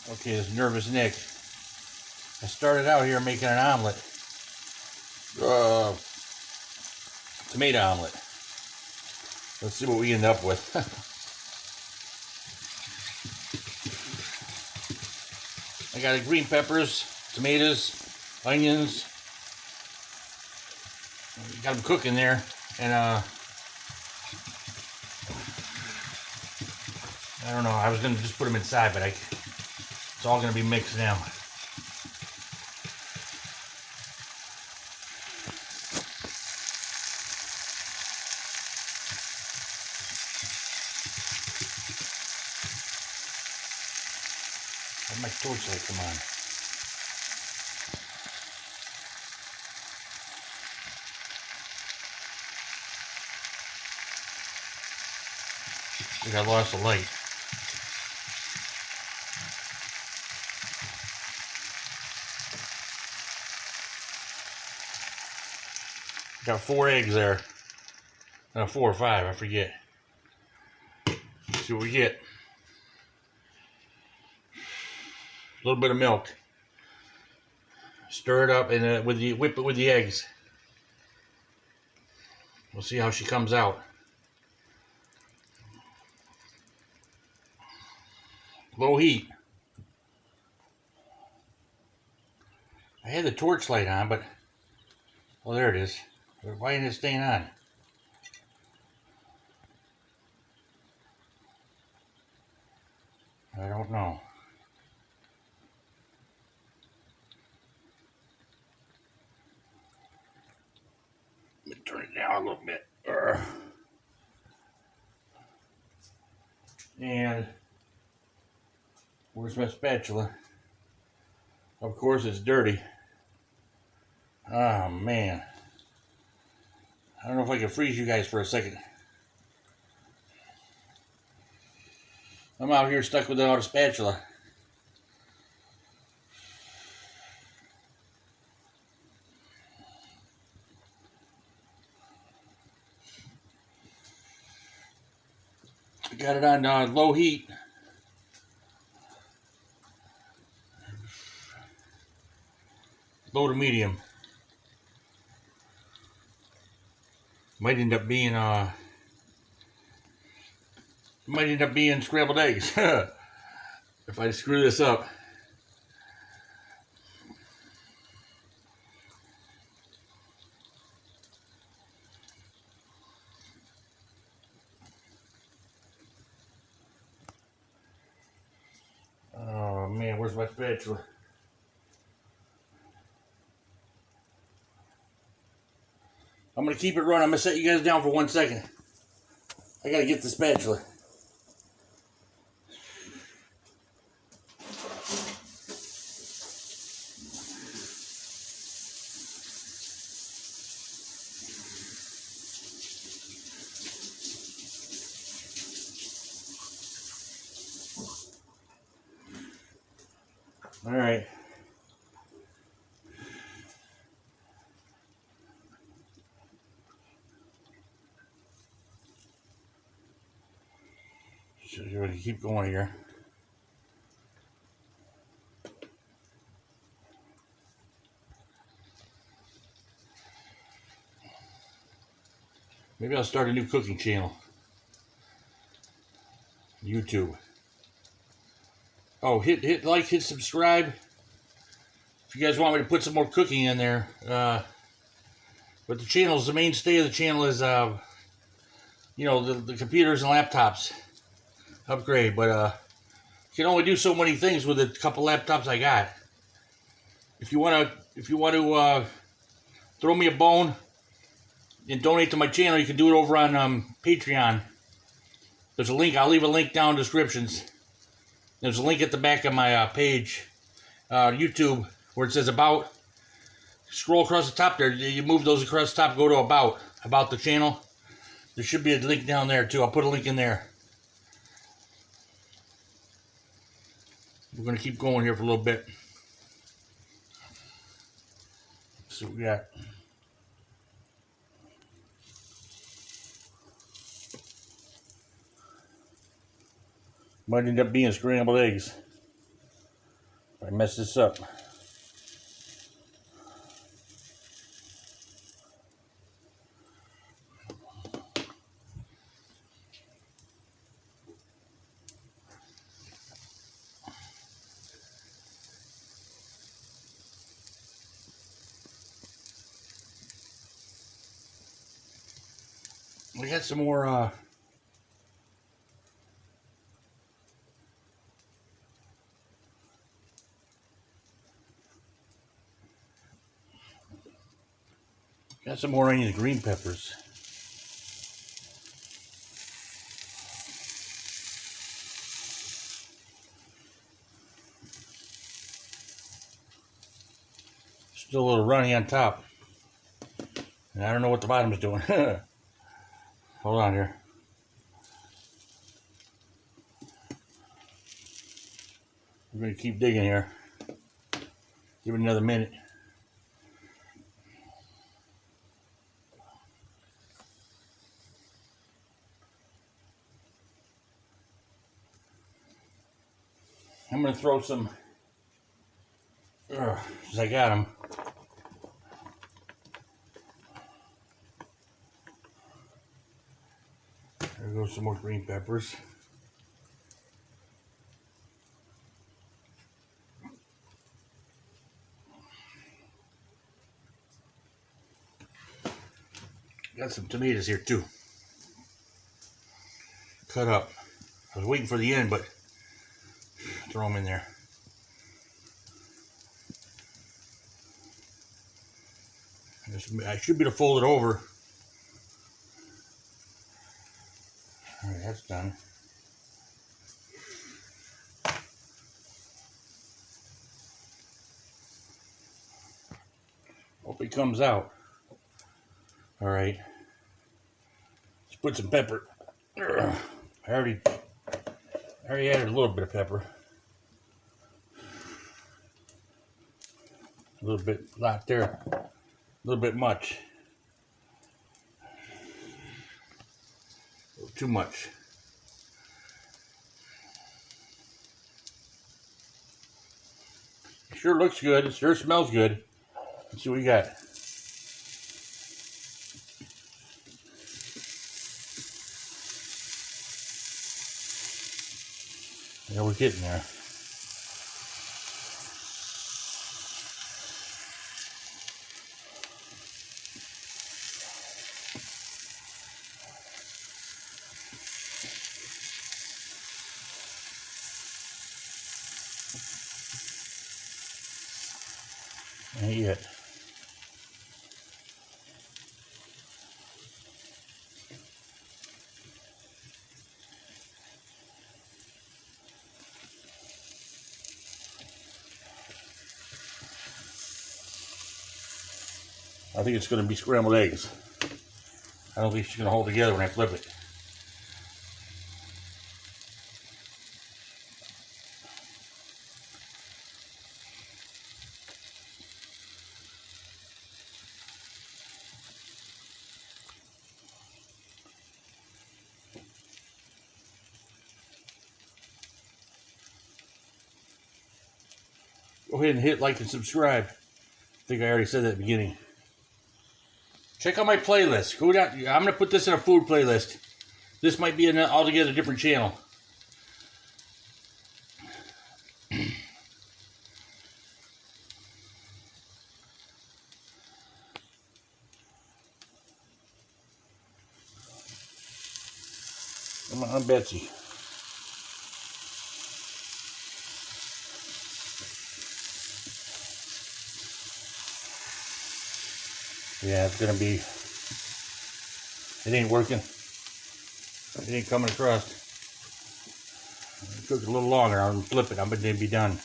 Okay, this nervous Nick. I started out here making an omelet. Tomato omelet. Let's see what we end up with. I got green peppers, tomatoes, onions. Got them cooking there, and I don't know. I was gonna just put them inside, but it's all gonna be mixed now. Where'd my torchlight come on? I think I lost the light. Got 4 eggs there. 4 or 5, I forget. Let's see what we get. A little bit of milk. Stir it up and whip it with the eggs. We'll see how she comes out. Low heat. I had the torch light on, but oh, there it is. Why isn't it staying on? I don't know. Let me turn it down a little bit. And where's my spatula? Of course, it's dirty. Oh man. I don't know if I can freeze you guys for a second. I'm out here stuck without a spatula. Got it on low heat. Low to medium. Might end up being scrambled eggs if I screw this up. Oh man, where's my spatula? I'm gonna keep it running. I'm gonna set you guys down for 1 second. I gotta get the spatula. All right. So you're going to keep going here. Maybe I'll start a new cooking channel. YouTube. Oh, hit like, hit subscribe. If you guys want me to put some more cooking in there. But the mainstay of the channel is, you know, the computers and laptops upgrade. But you can only do so many things with the couple laptops I got. If you want to throw me a bone and donate to my channel, you can do it over on Patreon. There's a link. I'll leave a link down in the descriptions. There's a link at the back of my page, YouTube, where it says About. Scroll across the top there. You move those across the top, go to About the channel. There should be a link down there too. I'll put a link in there. We're going to keep going here for a little bit. Let's see what we got. Might end up being scrambled eggs. I mess this up. We got some more onions and green peppers. Still a little runny on top. And I don't know what the bottom's doing. Hold on here. We're going to keep digging here. Give it another minute. I'm going to throw some, since I got them. There goes some more green peppers. Got some tomatoes here too. Cut up. I was waiting for the end, but throw them in there. I should be able to fold it over. All right, that's done. Hope it comes out. All right. Let's put some pepper. I already added a little bit of pepper. A little bit, lot there. A little bit much. A little too much. It sure looks good. It sure smells good. Let's see what we got. Yeah, we're getting there. Ain't yet. I think it's going to be scrambled eggs. I don't think she's going to hold together when I flip it. Go ahead and hit like and subscribe. I think I already said that at the beginning. Check out my playlist. Go down. I'm going to put this in a food playlist. This might be an altogether different channel. Come on, Betsy. Yeah, it's gonna be. It ain't working. It ain't coming across. It took a little longer. I'm flipping. I'm gonna be done.